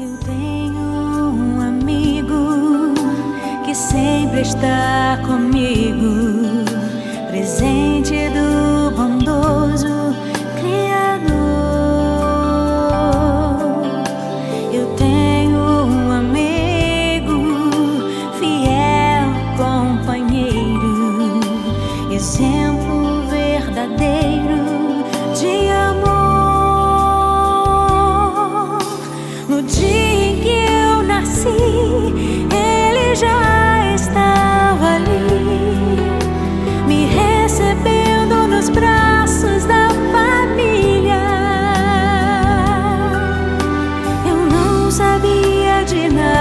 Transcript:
Eu tenho um amigo que sempre está comigo, presente do bondoso Criador. Eu tenho um amigo, fiel companheiro, exemplo verdadeiro de amor. No dia em que eu nasci, ele já estava ali, me recebendo nos braços da família. Eu não sabia de nada,